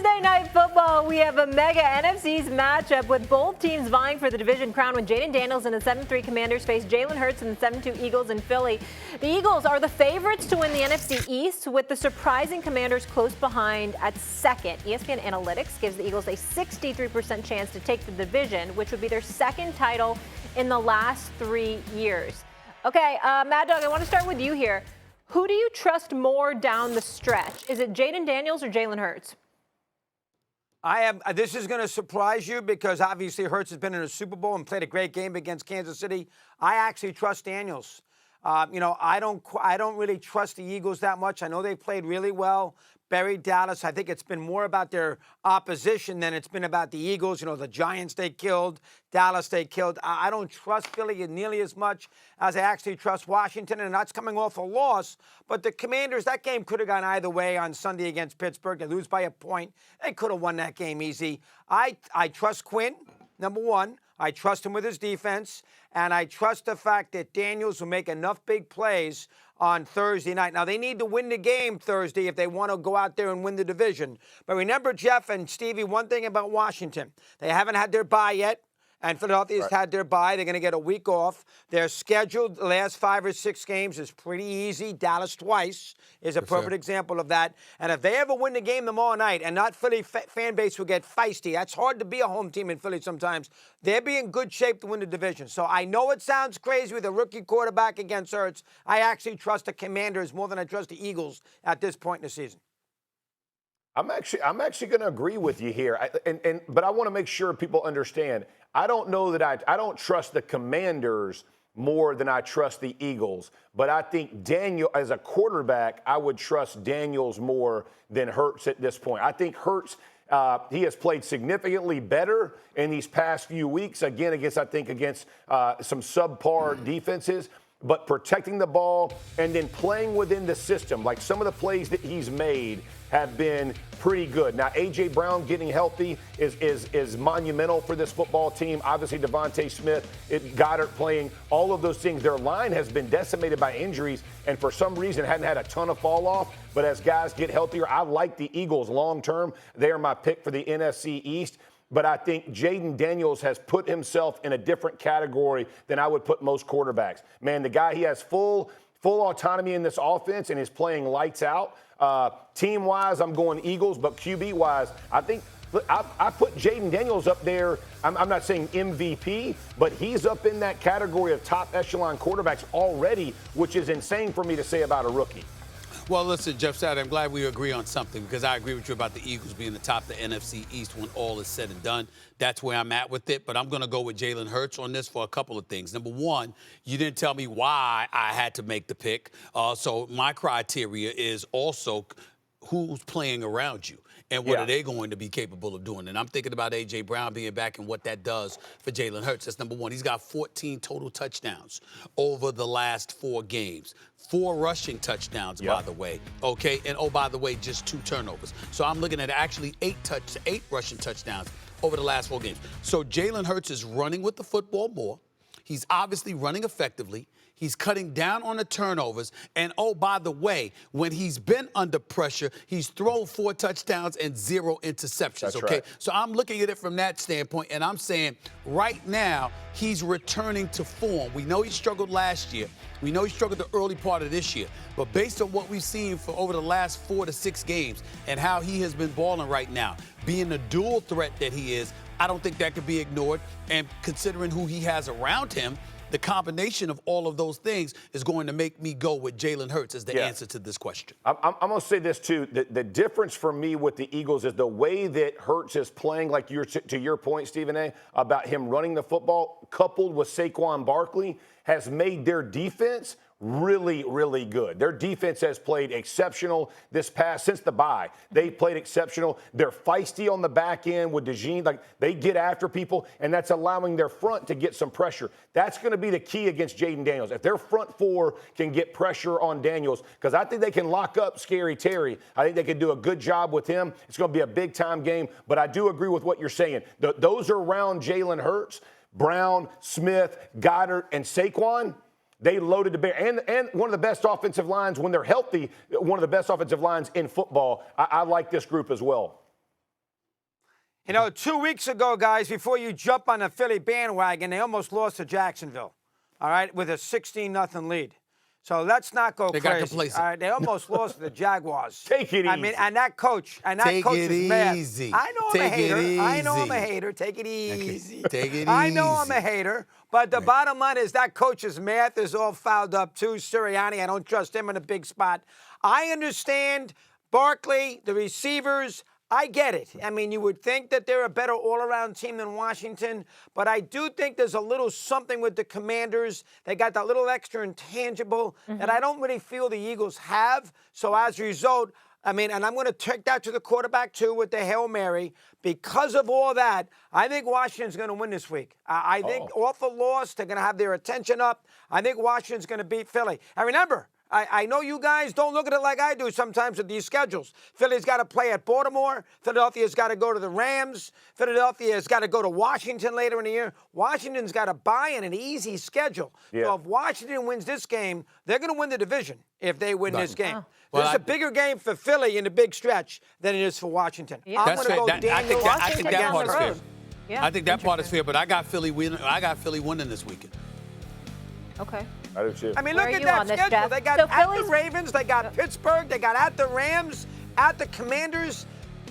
Thursday Night Football, we have a mega NFC's matchup with both teams vying for the division crown when Jayden Daniels and the 7-3 Commanders face Jalen Hurts and the 7-2 Eagles in Philly. The Eagles are the favorites to win the NFC East, with the surprising Commanders close behind at second. ESPN Analytics gives the Eagles a 63% chance to take the division, which would be their second title in the last 3 years. Okay, Mad Dog, I want to start with you here. Who do you trust more down the stretch? Is it Jayden Daniels or Jalen Hurts? This is going to surprise you because obviously Hurts has been in a Super Bowl and played a great game against Kansas City. I actually trust Daniels. I don't really trust the Eagles that much. I know they played really well, buried Dallas. I think it's been more about their opposition than it's been about the Eagles. The Giants they killed, Dallas they killed. I don't trust Philly nearly as much as I actually trust Washington, and that's coming off a loss. But the Commanders, that game could have gone either way on Sunday against Pittsburgh. They lose by a point. They could have won that game easy. I trust Quinn, number one. I trust him with his defense, and I trust the fact that Daniels will make enough big plays on Thursday night. Now, they need to win the game Thursday if they want to go out there and win the division. But remember, Jeff and Stevie, one thing about Washington, they haven't had their bye yet. And Philadelphia's had their bye. They're going to get a week off. Their scheduled the last 5 or 6 games is pretty easy. Dallas twice is a perfect example of that. And if they ever win the game tomorrow night, and not Philly fan base will get feisty. That's hard to be a home team in Philly sometimes. They'll be in good shape to win the division. So I know it sounds crazy with a rookie quarterback against Hurts. I actually trust the Commanders more than I trust the Eagles at this point in the season. I'm actually going to agree with you here, but I want to make sure people understand. I don't know that I don't trust the Commanders more than I trust the Eagles, but I think Daniel, as a quarterback, I would trust Daniels more than Hurts at this point. I think Hurts, he has played significantly better in these past few weeks, again, against some subpar defenses. But protecting the ball and then playing within the system, like some of the plays that he's made have been pretty good. Now, A.J. Brown getting healthy is monumental for this football team. Obviously, Devontae Smith, Goddard playing, all of those things. Their line has been decimated by injuries and for some reason hadn't had a ton of fall off. But as guys get healthier, I like the Eagles long term. They are my pick for the NFC East. But I think Jayden Daniels has put himself in a different category than I would put most quarterbacks. Man, the guy, he has full autonomy in this offense and is playing lights out. Team-wise, I'm going Eagles, but QB-wise, I think I put Jayden Daniels up there. I'm not saying MVP, but he's up in that category of top echelon quarterbacks already, which is insane for me to say about a rookie. Well, listen, Jeff Saturday, I'm glad we agree on something because I agree with you about the Eagles being the top of the NFC East when all is said and done. That's where I'm at with it, but I'm going to go with Jalen Hurts on this for a couple of things. Number one, you didn't tell me why I had to make the pick, so my criteria is also who's playing around you and what are they going to be capable of doing. And I'm thinking about A.J. Brown being back and what that does for Jalen Hurts. That's number one. He's got 14 total touchdowns over the last 4 games. 4 rushing touchdowns, by the way. Okay, and by the way, just 2 turnovers. So I'm looking at actually 8 rushing touchdowns over the last 4 games. So Jalen Hurts is running with the football more. He's obviously running effectively. He's cutting down on the turnovers. And, by the way, when he's been under pressure, he's thrown 4 touchdowns and 0 interceptions, That's okay? right. So I'm looking at it from that standpoint, and I'm saying right now he's returning to form. We know he struggled last year. We know he struggled the early part of this year. But based on what we've seen for over the last 4 to 6 games and how he has been balling right now, being the dual threat that he is, I don't think that could be ignored. And considering who he has around him, the combination of all of those things is going to make me go with Jalen Hurts as the answer to this question. I'm going to say this, too. The difference for me with the Eagles is the way that Hurts is playing, like to your point, Stephen A., about him running the football, coupled with Saquon Barkley, has made their defense really, really good. Their defense has played exceptional since the bye. They played exceptional. They're feisty on the back end with DeJean. Like, they get after people, and that's allowing their front to get some pressure. That's going to be the key against Jayden Daniels. If their front 4 can get pressure on Daniels, because I think they can lock up Scary Terry. I think they can do a good job with him. It's going to be a big-time game, but I do agree with what you're saying. Those around Jalen Hurts, Brown, Smith, Goddard, and Saquon, they loaded the bear. And one of the best offensive lines, when they're healthy, one of the best offensive lines in football. I like this group as well. You know, 2 weeks ago, guys, before you jump on the Philly bandwagon, they almost lost to Jacksonville, all right, with a 16-0 lead. So let's not go They crazy. got complacent. All right, they almost lost to the Jaguars. Take it easy. I mean, and that coach Take is it mad. easy. I know I'm Take a hater. it I know I'm a easy. hater. Take it easy. Take it I know I'm easy. a hater. But the bottom line is that coach's math is all fouled up too. Sirianni, I don't trust him in a big spot. I understand Barkley, the receivers. I get it. I mean, you would think that they're a better all-around team than Washington, but I do think there's a little something with the Commanders. They got that little extra intangible that I don't really feel the Eagles have. So as a result, I mean, and I'm going to take that to the quarterback too with the Hail Mary. Because of all that, I think Washington's going to win this week. I think off the loss, they're going to have their attention up. I think Washington's going to beat Philly. And remember, I know you guys don't look at it like I do sometimes with these schedules. Philly's got to play at Baltimore. Philadelphia's got to go to the Rams. Philadelphia's got to go to Washington later in the year. Washington's got to buy in an easy schedule. Yeah. So if Washington wins this game, they're going to win the division if they win this game. Well, This is a bigger game for Philly in the big stretch than it is for Washington. Yeah. I'm That's going to fair. go I think Daniels that against part is the fair. road. Yeah, I think that part is interesting. fair, but I got Philly winning this weekend. Okay. I do too. I mean, Where look are at you that on this, schedule. Jeff? They got So at Philly's- the Ravens, they got Pittsburgh, they got at the Rams, at the Commanders.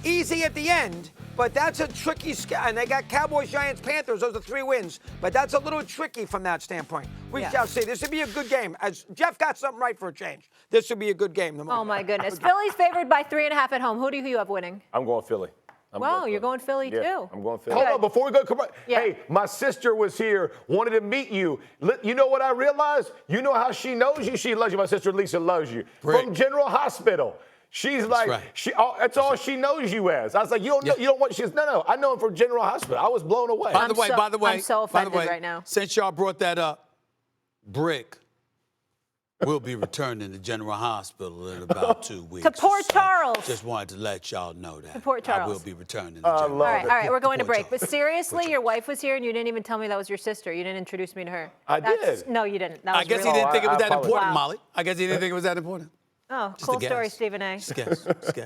Easy at the end, but that's a tricky and they got Cowboys, Giants, Panthers. Those are 3 wins, but that's a little tricky from that standpoint. We shall see. This would be a good game. As Jeff got something right for a change. This would be a good game. Oh, my goodness. Philly's favored by 3.5 at home. Who do you have winning? I'm going Philly. Wow, you're going Philly Yeah, too. I'm going Philly. Okay. Hold on, before we go, come on. Yeah. Hey, my sister was here, wanted to meet you. You know what I realized? You know how she knows you? She loves you. My sister Lisa loves you. Brick. From General Hospital. She's like, right. that's all she knows you as. I was like, you don't know, you don't want, she's, no, I know him from General Hospital. I was blown away. By the way, I'm so offended right now. Since y'all brought that up, Brick will be returning to General Hospital in about 2 weeks. To Port Charles. Just wanted to let y'all know that. To Port Charles. I will be returning to I General love All it. right, we're going to Port break. But Charles. seriously, your wife was here and you didn't even tell me that was your sister. You didn't introduce me to her. I did. No, you didn't. That was I guess really he didn't think it was I that apologize. important, Wow. Molly. I guess he didn't think it was that important. Oh, Just cool a guess. story, Stephen A. Just a guess. Just a guess.